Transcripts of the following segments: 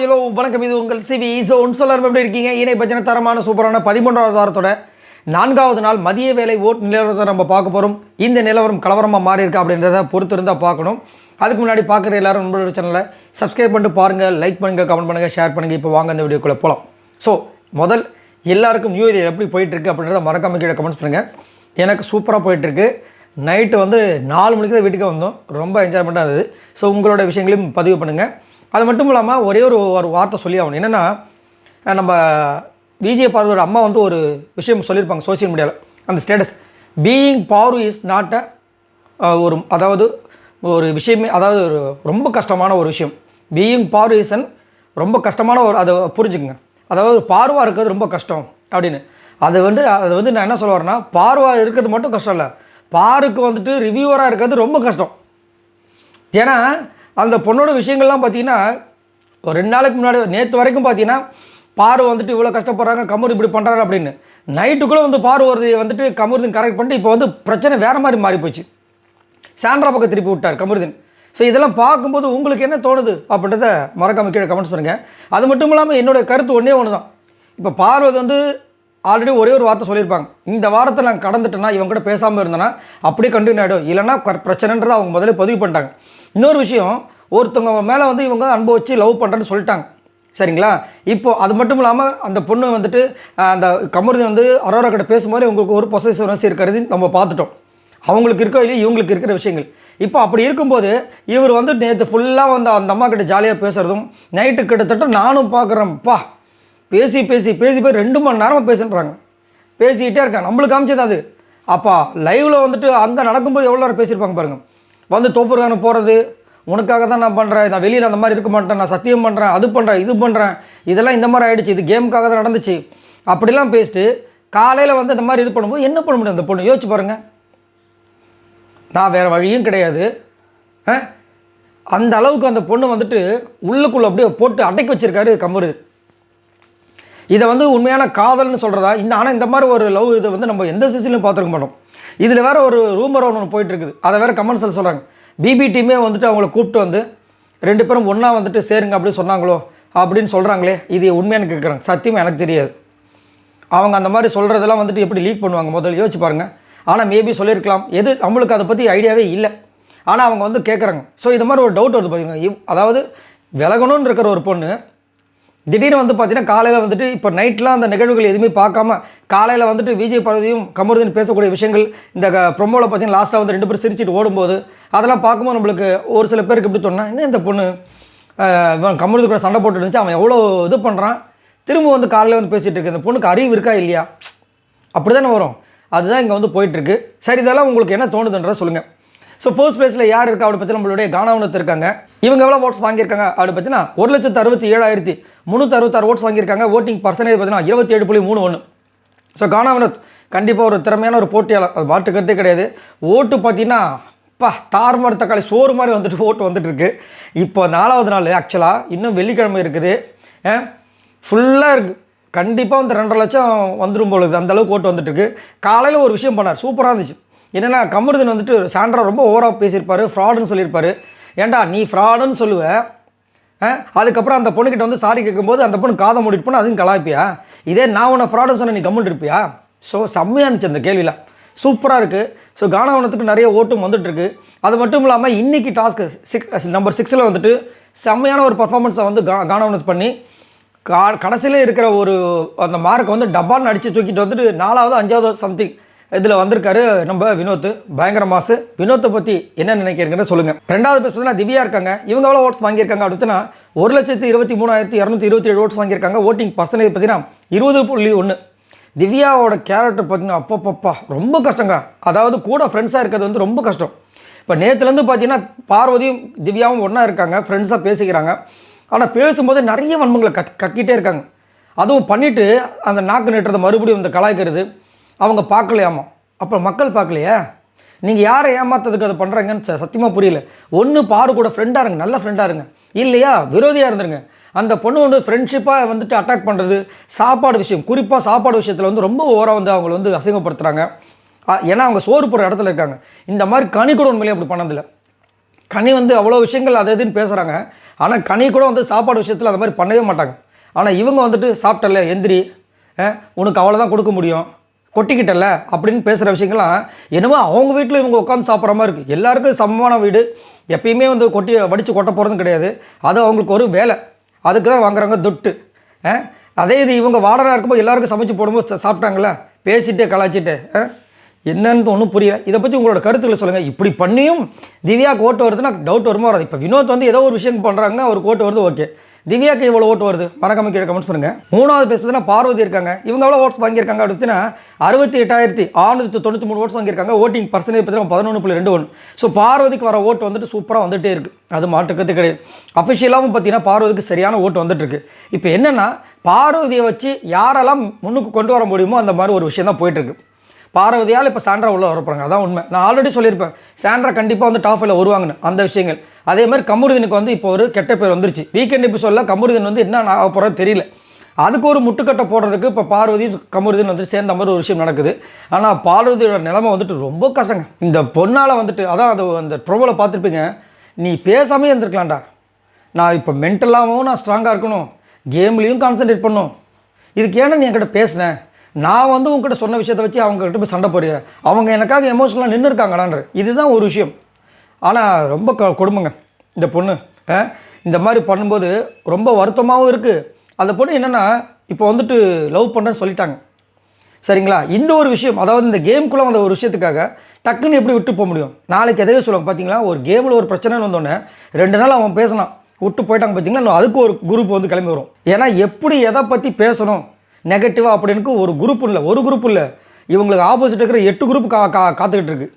Hello வணக்கம். இது உங்கள் சிவி. ஸோ ஒன்சொல்லர் எப்படி இருக்கீங்க? இணை பஜனை தரமான சூப்பரான 13வது வாரத்தோட 4வது நாள் மதிய வேலை ஓட் நிலவரத்தை நம்ம பார்க்க போகிறோம். இந்த நிலவரம் கலவரமாக மாறி இருக்கா அப்படின்றத பொறுத்து இருந்தால் பார்க்கணும். அதுக்கு முன்னாடி பார்க்குற எல்லாரும் நம்மளோட சேனலை சப்ஸ்கிரைப் பண்ணிட்டு பாருங்கள், லைக் பண்ணுங்கள், கமெண்ட் பண்ணுங்கள், ஷேர் பண்ணுங்கள். இப்போ வாங்க அந்த வீடியோக்குள்ளே போகலாம். ஸோ முதல் எல்லாருக்கும் நியூ இயர் எப்படி போயிட்டுருக்கு அப்படின்றத மறக்காம கீழே கமெண்ட்ஸ் பண்ணுங்கள். எனக்கு சூப்பராக போயிட்டுருக்கு. நைட்டு 4 மணிக்கு தான் வீட்டுக்கு வந்தோம். ரொம்ப என்ஜாய்மெண்ட்டாக இருந்தது. ஸோ உங்களோட விஷயங்களையும் பதிவு பண்ணுங்கள். அது மட்டும் இல்லாமல் ஒரே ஒரு வார்த்தை சொல்லி ஆகணும். என்னென்னா, நம்ம விஜய் பார்வரோட அம்மா ஒரு விஷயம் சொல்லியிருப்பாங்க சோஷியல் மீடியாவில். அந்த ஸ்டேட்டஸ் பீயிங் பாரு இஸ் நாட் ஒரு அதாவது ஒரு விஷயமே, அதாவது ஒரு ரொம்ப கஷ்டமான ஒரு விஷயம். பீயிங் பாரு இஸ் ரொம்ப கஷ்டமான ஒரு, அதை புரிஞ்சுக்குங்க. அதாவது பார்வாக இருக்கிறது ரொம்ப கஷ்டம் அப்படின்னு. அது நான் என்ன சொல்ல வரேன்னா, பார்வாக இருக்கிறது மட்டும் கஷ்டம் இல்லை, பாருக்கு ரிவ்யூவராக இருக்கிறது ரொம்ப கஷ்டம். ஏன்னா அந்த பொண்ணோட விஷயங்கள்லாம் பார்த்தீங்கன்னா, ஒரு 2 நாளைக்கு முன்னாடி நேற்று வரைக்கும் பார்த்தீங்கன்னா, பாரு இவ்வளோ கஷ்டப்படுறாங்க, கமர் இப்படி பண்ணுறாரு அப்படின்னு. நைட்டுக்குள்ளே பாரு வருது கமருதீன் கரெக்ட் பண்ணிட்டு இப்போ பிரச்சனை வேறு மாதிரி மாறி போச்சு. சாண்ட்ரா பக்கம் திருப்பி விட்டார் கமருதீன். ஸோ இதெல்லாம் பார்க்கும்போது உங்களுக்கு என்ன தோணுது அப்படின்றத மறக்காம கீழே கமெண்ட்ஸ் பண்ணுங்கள். அது மட்டும் இல்லாமல் என்னோடய கருத்து ஒன்று தான். இப்போ பார்வதி ஆல்ரெடி ஒரே ஒரு வார்த்தை சொல்லியிருப்பாங்க, இந்த வாரத்தை நான் கடந்துட்டேன்னா இவங்க கூட பேசாமல் இருந்தேன்னா அப்படியே கண்டினியூ ஆகிடும், இல்லைனா பிரச்சனைன்றதை அவங்க முதல்ல பதிவு பண்ணிட்டாங்க. இன்னொரு விஷயம், ஒருத்தவங்க மேலே இவங்க அன்பு வச்சு லவ் பண்ணுறேன்னு சொல்லிட்டாங்க, சரிங்களா? இப்போது அது மட்டும் இல்லாமல் அந்த பொண்ணு அந்த கமருதீன் அரோரா கிட்ட பேசும்போது இவங்களுக்கு ஒரு பொசசிவ்னஸ் இருக்கிறது நம்ம பார்த்துட்டோம். அவங்களுக்கு இருக்கோ இல்லையோ இவங்களுக்கு இருக்கிற விஷயங்கள். இப்போ அப்படி இருக்கும்போது இவர் நேற்று ஃபுல்லாக அந்த அம்மா கிட்ட ஜாலியாக பேசுகிறதும், நைட்டு கிட்டத்தட்ட நானும் பார்க்குறேன்ப்பா, பேசி பேசி பேசி போய் 2 மணி நேரமாக பேசுன்றாங்க. பேசிக்கிட்டே இருக்காங்க. நம்மளுக்கு காமிச்சது அது. அப்பா லைவில் அங்கே நடக்கும்போது எவ்வளோ நேரம் பேசியிருப்பாங்க பாருங்கள். தோப்புருக்கான போகிறது, உனக்காக தான் நான் பண்ணுறேன், நான் வெளியில் அந்த மாதிரி இருக்க மாட்டேன், நான் சத்தியம் பண்ணுறேன், அது பண்ணுறேன், இது பண்ணுறேன், இதெல்லாம் இந்த மாதிரி ஆகிடுச்சு, இது கேமுக்காக தான் நடந்துச்சு அப்படிலாம் பேசிட்டு காலையில் இந்த மாதிரி இது பண்ணும்போது என்ன பண்ண முடியும்? அந்த பொண்ணு யோசிச்சு பாருங்கள். நான் வேறு வழியும் கிடையாது. அந்த அளவுக்கு அந்த பொண்ணு உள்ளுக்குள்ளே அப்படியே போட்டு அடக்கி வச்சுருக்காரு கமருதீன். இதை உண்மையான காதல்னு சொல்கிறதா? ஆனால் இந்த மாதிரி ஒரு லவ் இதை நம்ம எந்த சீசன்லையும் பார்த்துருக்க மாட்டோம். இதில் வேறு ஒரு ரூமர் ஒன்று போயிட்டுருக்குது. அதை வேறு கமெண்ட்ஸில் சொல்கிறாங்க, பிபி டீமே அவங்கள கூப்பிட்டு 2 பேரும் ஒன்றா சேருங்க அப்படின்னு சொன்னாங்களோ அப்படின்னு சொல்கிறாங்களே. இது உண்மையான கேட்குறாங்க. சத்தியமாக எனக்கு தெரியாது. அவங்க அந்த மாதிரி சொல்கிறதெல்லாம் எப்படி லீக் பண்ணுவாங்க முதல்ல யோசிச்சு பாருங்கள். ஆனால் மேபி சொல்லியிருக்கலாம், நம்மளுக்கு அதை பற்றி ஐடியாவே இல்லை. ஆனால் அவங்க கேட்குறாங்க. ஸோ இது மாதிரி ஒரு டவுட் வருது பார்த்தீங்கன்னா, அதாவது விலகணும்னு இருக்கிற ஒரு பொண்ணு திடீர்னு பார்த்தீங்கன்னா காலையில் இப்போ நைட்லாம் அந்த நிகழ்வுகள் எதுவுமே பார்க்காம காலையில் விஜய் பார்வதியும் கமருதீன் பேசக்கூடிய விஷயங்கள் இந்த ப்ரொமோவில் பார்த்தீங்கன்னா லாஸ்ட்டாக 2 பேரும் சிரிச்சிட்டு ஓடும்போது அதெல்லாம் பார்க்கும்போது நம்மளுக்கு ஒரு சில பேருக்கு எப்படி தோணுனா, என்ன இந்த பொண்ணு கமருதீன் கூட சண்டை போட்டு இருந்துச்சு, அவன் எவ்வளோ இது பண்ணுறான், திரும்ப காலையில் பேசிகிட்டு இருக்கு, இந்த பொண்ணுக்கு அறிவு இருக்கா இல்லையா, அப்படி தானே வரும். அதுதான் இங்கே போயிட்டுருக்கு. சரி, இதெல்லாம் உங்களுக்கு என்ன தோணுதுன்றதை சொல்லுங்கள். ஸோ ஃபர்ஸ்ட் பிளேஸில் யார் இருக்கா அப்படி பற்றி நம்மளுடைய கானாவனத்து இருக்காங்க. இவங்க எவ்வளோ ஓட்ஸ் வாங்கியிருக்காங்க அப்படி பார்த்தீங்கன்னா 1,67,366 ஓட்ஸ் வாங்கியிருக்காங்க. ஓட்டிங் பர்சன்டேஜ் பார்த்தீங்கன்னா 27.31. ஸோ கானாவனத் கண்டிப்பாக ஒரு திறமையான ஒரு போட்டியாளர், அது மாற்றுக்கிறதே கிடையாது. ஓட்டு பார்த்தீங்கன்னா தார்மார் தக்காளி சோறு மாதிரி ஓட்டு வந்துட்டுருக்கு. இப்போ 4வது நாள் ஆக்சுவலாக இன்னும் வெள்ளிக்கிழமை இருக்குது, ஃபுல்லாக இருக்குது. கண்டிப்பாக 2.5 லட்சம் வந்துடும் பொழுது அந்தளவுக்கு ஓட்டு வந்துட்டுருக்கு. காலையில் ஒரு விஷயம் பண்ணார், சூப்பராக இருந்துச்சு. என்னென்னா கமருதீன் சாண்ட்ரா ரொம்ப ஓவராக பேசியிருப்பார், ஃப்ராடுன்னு சொல்லியிருப்பார். ஏன்டா நீ ஃப்ராடுன்னு சொல்லுவேன், அதுக்கப்புறம் அந்த பொண்ணுக்கிட்ட சாரி கேட்கும்போது அந்த பொண்ணு காதை மூடிட்டு போனால் அதுவும் கலாய்ப்பியா? இதே நான் உன்னை ஃப்ராடுன்னு சொன்ன நீ கம்முன்னு இருப்பியா? ஸோ செம்மையாக இருந்துச்சு அந்த கேள்வியில், சூப்பராக இருக்குது. ஸோ கானாவனத்துக்கு நிறைய ஓட்டும் வந்துட்டுருக்கு. அது மட்டும் இல்லாமல் இன்றைக்கி டாஸ்க்கு நம்பர் 6ல் செம்மையான ஒரு பர்ஃபார்மன்ஸை கானாவனத் பண்ணி கடைசியில் இருக்கிற ஒரு அந்த மார்க்கை டப்பான்னு அடித்து தூக்கிட்டு 4வது 5வது சம்திங் இதில் வந்திருக்காரு நம்ம வினோத். பயங்கர மாசு. வினோத்தை பற்றி என்ன நினைக்கிறீங்கன்னு சொல்லுங்கள். 2வது பேஸ் பார்த்தீங்கன்னா திவ்யா இருக்காங்க. இவங்க எவ்வளோ ஓட்ஸ் வாங்கியிருக்காங்க அப்படின்னா 1,23,227 ஓட்ஸ் வாங்கியிருக்காங்க. ஓட்டிங் பர்சன்டேஜ் பார்த்தீங்கன்னா 20.1. திவ்யாவோட கேரக்டர் பார்த்தீங்கன்னா அப்பப்பப்பா ரொம்ப கஷ்டங்க. அதாவது கூட ஃப்ரெண்ட்ஸாக இருக்கிறது ரொம்ப கஷ்டம். இப்போ நேற்றுலேருந்து பார்த்தீங்கன்னா பார்வதியும் திவ்யாவும் ஒன்றா இருக்காங்க, ஃப்ரெண்ட்ஸாக பேசிக்கிறாங்க. ஆனால் பேசும்போது நிறைய வன்மங்களை கக்கிட்டே இருக்காங்க. அதுவும் பண்ணிவிட்டு அந்த நாக்கு நட்டுறதை மறுபடியும் கலாய்க்கிறது அவங்க பார்க்கலையாமா. அப்புறம் மக்கள் பார்க்கலையா? நீங்கள் யாரை ஏமாத்துறதுக்கு அதை பண்ணுறாங்கன்னு சத்தியமாக புரியல. ஒன்று பாரு கூட ஃப்ரெண்டாக இருங்க, நல்ல ஃப்ரெண்டாக இருங்க, இல்லையா விரோதியாக இருந்துருங்க. அந்த பொண்ணு ஃப்ரெண்ட்ஷிப்பாக அட்டாக் பண்ணுறது, சாப்பாடு விஷயம், குறிப்பாக சாப்பாடு விஷயத்தில் ரொம்ப ஓவராக அவங்கள அசிங்கப்படுத்துகிறாங்க. ஏன்னா அவங்க சோறு போகிற இடத்துல இருக்காங்க. இந்த மாதிரி கனி கூட உண்மையிலே அப்படி பண்ணதில்லை. கனி வந்து அவ்வளோ விஷயங்கள் அது இதுன்னு பேசுகிறாங்க. ஆனால் கனி கூட வந்து சாப்பாடு விஷயத்தில் அந்த மாதிரி பண்ணவே மாட்டாங்க. ஆனால் இவங்க வந்துட்டு சாப்பிட்டல எந்திரி, உனக்கு அவ்வளோதான் கொடுக்க முடியும், கொட்டிக்கிட்டல அப்படின்னு பேசுகிற விஷயங்கள்லாம் என்னமோ அவங்க வீட்டில் இவங்க உட்காந்து சாப்பிட்ற மாதிரி இருக்குது. எல்லாருக்கும் சமமான வீடு, எப்பயுமே வந்து வடித்து கொட்ட போகிறதும் கிடையாது. அது அவங்களுக்கு ஒரு வேலை, அதுக்கு தான் வாங்குறாங்க துட்டு. அதே இது இவங்க வாடனாக இருக்கும்போது எல்லாருக்கும் சமைச்சு போடும்போது சாப்பிட்டாங்களே, பேசிட்டு கலாச்சிட்டு என்னன்னு ஒன்றும் புரியல. இதை பற்றி உங்களோட கருத்துக்களை சொல்லுங்கள். இப்படி பண்ணியும் திவ்யாவுக்கு ஓட்டு வருதுன்னா டவுட் வருமா வராது? இப்போ வினோத் வந்து ஏதோ ஒரு விஷயம் பண்ணுறாங்க, அவருக்கு ஓட்டு வருது, ஓகே. திவ்யாவுக்கு இவ்வளோ ஓட்டு வருது, மறக்காம கீழே கமெண்ட்ஸ் பண்ணுங்கள். மூணாவது பேஸ் பார்த்தீங்கன்னா பார்வதி இருக்காங்க. இவங்க எவ்வளோ ஓட்ஸ் வாங்கியிருக்காங்க அப்படின்னா 68,693 ஓட்ஸ் வாங்கியிருக்காங்க. ஓட்டிங் பர்சன்டேஜ் பார்த்தீங்கன்னா 11.21. ஸோ பார்வதிக்கு வர ஓட்டு வந்துட்டு சூப்பராக வந்துகிட்டே இருக்குது, அது மாற்றுக்கிறது கிடையாது. அஃபிஷியலாகவும் பார்த்தீங்கன்னா பார்வதிக்கு சரியான ஓட்டு வந்துட்டு இருக்கு. இப்போ என்னென்னா பார்வதியை வச்சு யாரெல்லாம் முன்னுக்கு கொண்டு வர முடியுமோ அந்த மாதிரி ஒரு விஷயம் தான் போயிட்டுருக்கு. பார்வதியால் இப்போ சாண்ட்ரா உள்ள வரப்போறாங்க, அதான் உண்மை. நான் ஆல்ரெடி சொல்லியிருப்பேன் சாண்ட்ரா கண்டிப்பாக வந்து டாப் 5ல வருவாங்கன்னு, அந்த விஷயங்கள். அதே மாதிரி கமருதீனுக்கு வந்து இப்போ ஒரு கெட்ட பேர் வந்துருச்சு. வீக்கெண்ட் எபிசோடில் கமருதீன் வந்து என்ன ஆக போகிறது தெரியல. அதுக்கு ஒரு முட்டுக்கட்டை போடுறதுக்கு இப்போ பார்வதி கமருதீன் வந்து சேர்ந்த மாதிரி ஒரு விஷயம் நடக்குது. ஆனால் பார்வதியோட நிலைமை வந்துட்டு ரொம்ப கஷ்டங்க. இந்த பொண்ணால் வந்துட்டு அதான் அது அந்த ட்ரோவில் பார்த்துருப்பீங்க, நீ பேசாமே இருந்திருக்கலாம்டா, நான் இப்போ மென்டலாகவும் நான் ஸ்ட்ராங்காக இருக்கணும், கேம்லேயும் கான்சன்ட்ரேட் பண்ணணும், இதுக்கு ஏன்னா நீ என்கிட்ட பேசினேன், நான் வந்து உங்ககிட்ட சொன்ன விஷயத்தை வச்சு அவங்ககிட்ட போய் சண்டை போறிய, அவங்க எனக்காக எமோஷனலாக நின்று இருக்காங்கடான்ற, இதுதான் ஒரு விஷயம். ஆனால் ரொம்ப கொடுமைங்க இந்த பொண்ணு. இந்த மாதிரி பண்ணும்போது ரொம்ப வருத்தமாகவும் இருக்குது. அந்த பொண்ணு என்னென்னா இப்போ வந்துட்டு லவ் பண்ணுறேன்னு சொல்லிட்டாங்க, சரிங்களா? இந்த ஒரு விஷயம், அதாவது இந்த கேமுக்குள்ளே வந்த ஒரு விஷயத்துக்காக டக்குன்னு எப்படி விட்டு போக முடியும்? நாளைக்கு எதையோ சொல்லுவாங்க பார்த்தீங்களா, ஒரு கேமில் ஒரு பிரச்சனைன்னு வந்தோடனே 2 நாள் அவன் பேசினான், விட்டு போயிட்டாங்க பார்த்தீங்களா, அதுக்கு ஒரு குரூப் வந்து கிளம்பி வரும். ஏன்னா எப்படி எதை பற்றி பேசணும் நெகட்டிவாக அப்படின்னு ஒரு குரூப் இல்லை, இவங்களுக்கு ஆப்போசிட் இருக்கிற 8 குரூப் காத்துக்கிட்டு இருக்கு.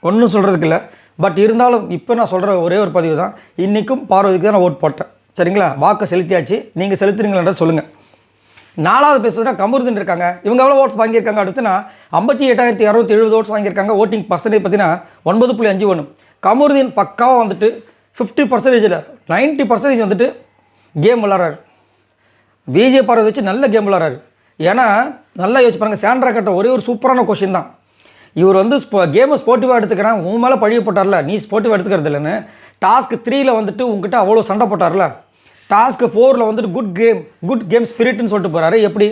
ஒன்றும் சொல்கிறதுக்கு இல்லை. பட் இருந்தாலும் இப்போ நான் சொல்கிற ஒரே ஒரு பதிவு தான், இன்றைக்கும் பார்வதிக்கு தான் நான் ஓட் போட்டேன், சரிங்களா? வாக்கை செலுத்தியாச்சு, நீங்கள் செலுத்துறீங்களான்றத சொல்லுங்கள். 4வது பேஸ் பார்த்தீங்கன்னா கமருதீன் இருக்காங்க. இவங்க எவ்வளோ ஓட்ஸ் வாங்கியிருக்காங்க அடுத்துனா 58,670 ஓட்ஸ் வாங்கியிருக்காங்க. ஓட்டிங் பர்சன்டேஜ் பார்த்தீங்கன்னா 9.51. கமருதீன் பக்காவாக வந்துட்டு 50%, 90% வந்துட்டு கேம் விளாட்றாரு. விஜய் பார்வதி வச்சு நல்ல கேம் விளாட்றாரு. ஏன்னா நல்லா யோசிச்சு பாருங்கள், சாண்ட்ரா கேட்ட ஒரே ஒரு சூப்பரான கொஷின் தான், இவர் வந்து கேமை ஸ்போர்ட்டிவாக எடுத்துக்கிறான், உன் மேலே பழிய போட்டார்ல, நீ ஸ்போர்ட்டிவாக எடுத்துக்கிறது இல்லைன்னு. டாஸ்க் 3ல் வந்துட்டு உங்ககிட்ட அவ்வளோ சண்டை போட்டார்ல, டாஸ்க் 4ல் வந்துட்டு குட் கேம் ஸ்பிரிட்னு சொல்லிட்டு போகிறாரு. எப்படி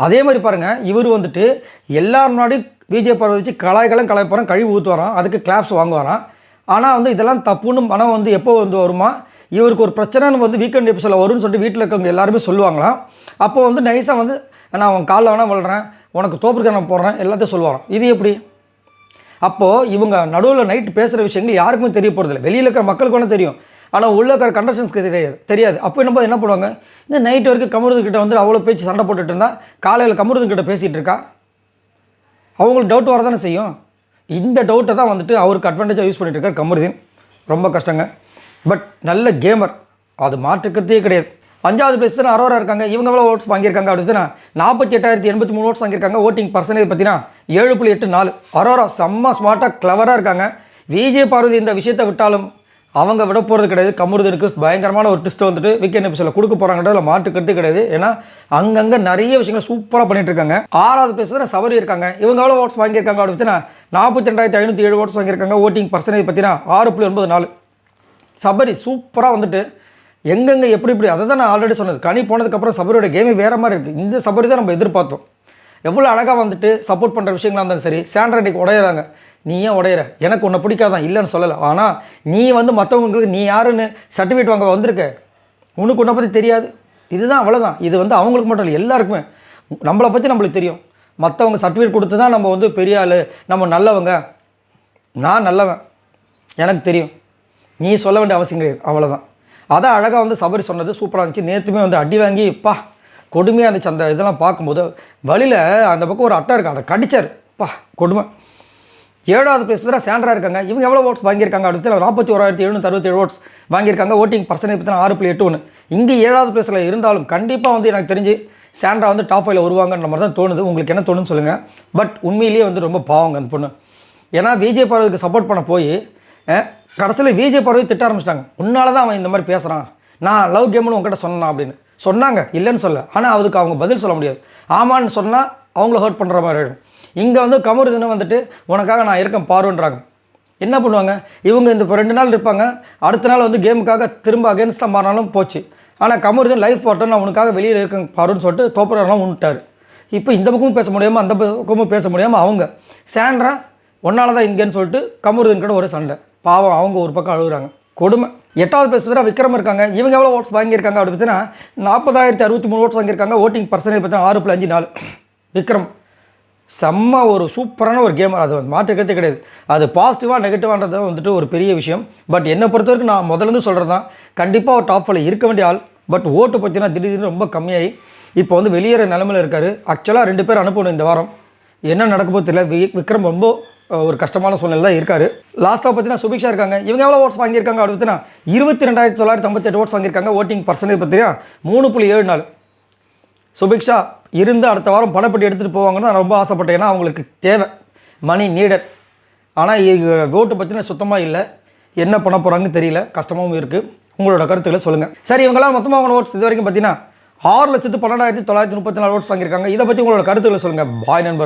அதே மாதிரி பாருங்கள், இவர் வந்துட்டு எல்லாரும் முன்னாடி விஜய் பார்வதி வச்சு கலாய்ப்பாரான், கழிவு ஊற்றுவாரான், அதுக்கு கிளாப்ஸ் வாங்குவாரான். ஆனால் வந்து இதெல்லாம் தப்புன்னு மனம் வந்து எப்போ வந்து வருமா, இவருக்கு ஒரு பிரச்சனைன்னு வந்து வீக்கெண்ட் எபிசோடில் வரும்னு சொல்லிட்டு வீட்டில் இருக்கவங்க எல்லாருமே சொல்லுவாங்களாம். அப்போ வந்து நைஸாக வந்து நான் அவன் காலில் வேணால் விழுறேன், உனக்கு தோப்புக்கு நான் போடுறேன், எல்லாத்தையும் சொல்லுவாராம். இது எப்படி? அப்போது இவங்க நடுவில் நைட்டு பேசுகிற விஷயங்கள் யாருக்குமே தெரிய போகிறதில்ல. வெளியில் இருக்கிற மக்களுக்கு வேணால் தெரியும், ஆனால் உள்ளே இருக்கிற கண்டஸ்டன்ஸ்க்கு தெரியாது. அப்போ என்ன பண்ணுவாங்க, இந்த நைட்டு வரைக்கும் கமருதீன் கிட்ட வந்து அவ்வளோ பேச்சு சண்டை போட்டுட்டு இருந்தால் காலையில் கமருதீன் கிட்ட பேசிகிட்டு இருக்கா, அவங்களுக்கு டவுட் வரதானே செய்யும். இந்த டவுட்டை தான் வந்துட்டு அவருக்கு அட்வான்டேஜாக யூஸ் பண்ணிட்டு இருக்கார் கமருதீன். ரொம்ப கஷ்டங்க. பட் நல்ல கேமர், அது மாற்றுக்கிறதே கிடையாது. 5வது பிளேஸ் தான் அரோரா இருக்காங்க. இவங்க எவ்வளோ ஓட்ஸ் வாங்கியிருக்காங்க அப்படின்னா 48,083 ஓட்ஸ் வாங்கியிருக்காங்க. ஓட்டிங் பர்சன்டேஜ் பார்த்தீங்கன்னா 7.84. அரோரா செம்ம ஸ்மார்ட்டாக கிளவராக இருக்காங்க. விஜய் பார்வதி இந்த விஷயத்தை விட்டாலும் அவங்க விட போகிறது கிடையாது. கமருதீனுக்கு பயங்கரமான ஒரு ட்விஸ்ட் வந்துட்டு வீக்கெண்ட் எபிசோடில் கொடுக்க போகிறாங்கன்றதுல மாற்றுக்கிறது கிடையாது. ஏன்னா அங்கங்கே நிறைய விஷயங்கள் சூப்பராக பண்ணிட்டு இருக்காங்க. 6வது பிளேஸ் தான் சபரி இருக்காங்க. இவங்க எவ்வளோ ஓட்ஸ் வாங்கியிருக்காங்க அப்படின்னா 42,507 ஓட்ஸ் வாங்கியிருக்காங்க. ஓட்டிங் பர்சன்டேஜ் பார்த்தீங்கன்னா 6.94. சபரி சூப்பராக வந்துட்டு எங்கெங்கே எப்படி அதை தான் நான் ஆல்ரெடி சொன்னது. கனி போனதுக்கப்புறம் சபரியோட கேமே வேறு மாதிரி இருக்குது. இந்த சபரி தான் நம்ம எதிர்பார்த்தோம். எவ்வளோ அழகாக வந்துட்டு சப்போர்ட் பண்ணுற விஷயங்களாக இருந்தாலும் சரி. சாண்ட்ரா இன்னைக்கு உடையிறாங்க, நீ ஏன் உடையிற, எனக்கு உன்னை பிடிக்காதான் இல்லைன்னு சொல்லலை. ஆனால் நீ வந்து மற்றவங்களுக்கு நீ யாருன்னு சர்டிஃபிகேட் வாங்க வந்திருக்க, உனக்கு உன்னை பற்றி தெரியாது, இதுதான் அவ்வளோதான். இது வந்து அவங்களுக்கு மட்டும் இல்லை, எல்லாருக்குமே நம்மளை பற்றி நம்மளுக்கு தெரியும். மற்றவங்க சர்டிஃபிகேட் கொடுத்து தான் நம்ம வந்து பெரிய ஆள், நம்ம நல்லவங்க, நான் நல்லவன், எனக்கு தெரியும், நீ சொல்ல வேண்டிய அவசியம் கிடையாது, அவ்வளோதான். அதான் அழகாக வந்து சபரி சொன்னது சூப்பராக இருந்துச்சு. நேற்றுமே வந்து அடி வாங்கி கொடுமையாக இருந்துச்சு. அந்த இதெல்லாம் பார்க்கும்போது வழியில் அந்த பக்கம் ஒரு அட்டை இருக்குது, அதை கடிச்சார், கொடுமை. 7வது பிளேஸ் தான் சாண்ட்ரா இருக்காங்க. இவங்க எவ்வளோ ஓட்ஸ் வாங்கியிருக்காங்க அடுத்து 41,767 ஓட்ஸ் வாங்கியிருக்காங்க. ஓட்டிங் பர்சன்டேஜ் பார்த்தீங்கன்னா 6.81. இங்கே 7வது பிளேஸில் இருந்தாலும் கண்டிப்பாக வந்து எனக்கு தெரிஞ்சு சாண்ட்ரா வந்து டாப் 5ல் வருவாங்கன்ற மாதிரி தான் தோணுது. உங்களுக்கு என்ன தோணுன்னு சொல்லுங்கள். பட் உண்மையிலேயே வந்து ரொம்ப பாவங்க அந்த பொண்ணு. ஏன்னா விஜய் பார்வதிக்கு சப்போர்ட் பண்ண போய் கடைசியில் விஜய் பார்வதி திட்ட ஆரம்பிச்சிட்டாங்க. உன்னால தான் அவன் இந்த மாதிரி பேசுகிறான், நான் லவ் கேம்னு உங்ககிட்ட சொன்னான் அப்படின்னு சொன்னாங்க, இல்லைன்னு சொல்ல. ஆனால் அதுக்கு அவங்க பதில் சொல்ல முடியாது. ஆமான்னு சொன்னால் அவங்கள ஹர்ட் பண்ணுற மாதிரி ஆகிடும். இங்கே வந்து கமருதீனை வந்துட்டு உனக்காக நான் இருக்கேன் பாருன்றாங்க. என்ன பண்ணுவாங்க இவங்க இந்த இப்போ 2 நாள் இருப்பாங்க, அடுத்த நாள் வந்து கேமுக்காக திரும்ப அகேன்ஸ்டாக மாறினாலும் போச்சு. ஆனால் கமருதீன் லைஃப் பார்ட்னர் நான் உனக்காக வெளியில் இருக்கேன் பாருன்னு சொல்லிட்டு தோப்புறலாம் விட்டார். இப்போ இந்த பக்கமும் பேச முடியாமல் அந்த பக்கமும் பேச முடியாமல் அவங்க சாண்ட்ரா ஒன்னால தான் இங்கேன்னு சொல்லிட்டு கமருதீன் கூட ஒரு சண்டை. பாவம் அவங்க ஒரு பக்கம் அழுகுறாங்க. கொடுமை. 8வது பேஸ் பார்த்தீங்கன்னா விக்ரம் இருக்காங்க. இவங்க எவ்வளோ ஓட்ஸ் வாங்கியிருக்காங்க அப்படி பார்த்தீங்கன்னா 40,063 ஓட்ஸ் வாங்கியிருக்காங்க. ஓட்டிங் பர்சன்டேஜ் பார்த்தீங்கன்னா 6.54. விக்ரம் செம்ம ஒரு சூப்பரான ஒரு கேம். அது வந்து மாற்றுக்கிறதே கிடையாது. அது பாசிட்டிவாக நெகட்டிவான்றது வந்துட்டு ஒரு பெரிய விஷயம். பட் என்னை பொறுத்த வரைக்கும் நான் முதலேருந்து சொல்கிறது தான், கண்டிப்பாக ஒரு டாப் 5 இருக்க வேண்டிய ஆள். பட் ஓட்டு பார்த்தீங்கன்னா திடீர்னு ரொம்ப கம்மியாகி இப்போ வந்து வெளியேற நிலமையில் இருக்கார். ஆக்சுவலாக 2 பேர் அனுப்பணும் இந்த வாரம். என்ன நடக்க போது தெரியல. விக்ரம் ரொம்ப ஒரு கஷ்டமான சூழ்நிலை தான் இருக்கார். லாஸ்ட்டாக பார்த்தீங்கன்னா சுபிக்ஷா இருக்காங்க. இவங்க எவ்வளோ ஓட்ஸ் வாங்கியிருக்காங்க அப்படி பார்த்தீங்கன்னா 22,958 ஓட்ஸ் வாங்கியிருக்காங்க. ஓட்டிங் பர்சன்டேஜ் பார்த்தீங்கன்னா 3.74. சுபிக்ஷா இருந்து அடுத்த வாரம் பணப்பட்டி எடுத்துகிட்டு போவாங்கன்னு நான் ரொம்ப ஆசைப்பட்டேன். ஏன்னா அவங்களுக்கு தேவை, மணி நீடட். ஆனால் ஓட்டு பார்த்தீங்கன்னா சுத்தமாக இல்லை. என்ன பண்ண போகிறாங்கன்னு தெரியல. கஷ்டமாகவும் இருக்குது. உங்களோட கருத்துக்களை சொல்லுங்கள். சரி, இவங்களாம் மொத்தமாக அவங்க ஓட்ஸ் இது வரைக்கும் பார்த்தீங்கன்னா 6,12,934 ஓட்ஸ் வாங்கியிருக்காங்க. இதை பற்றி உங்களோட கருத்துக்களை சொல்லுங்கள். பாய் நண்பர்.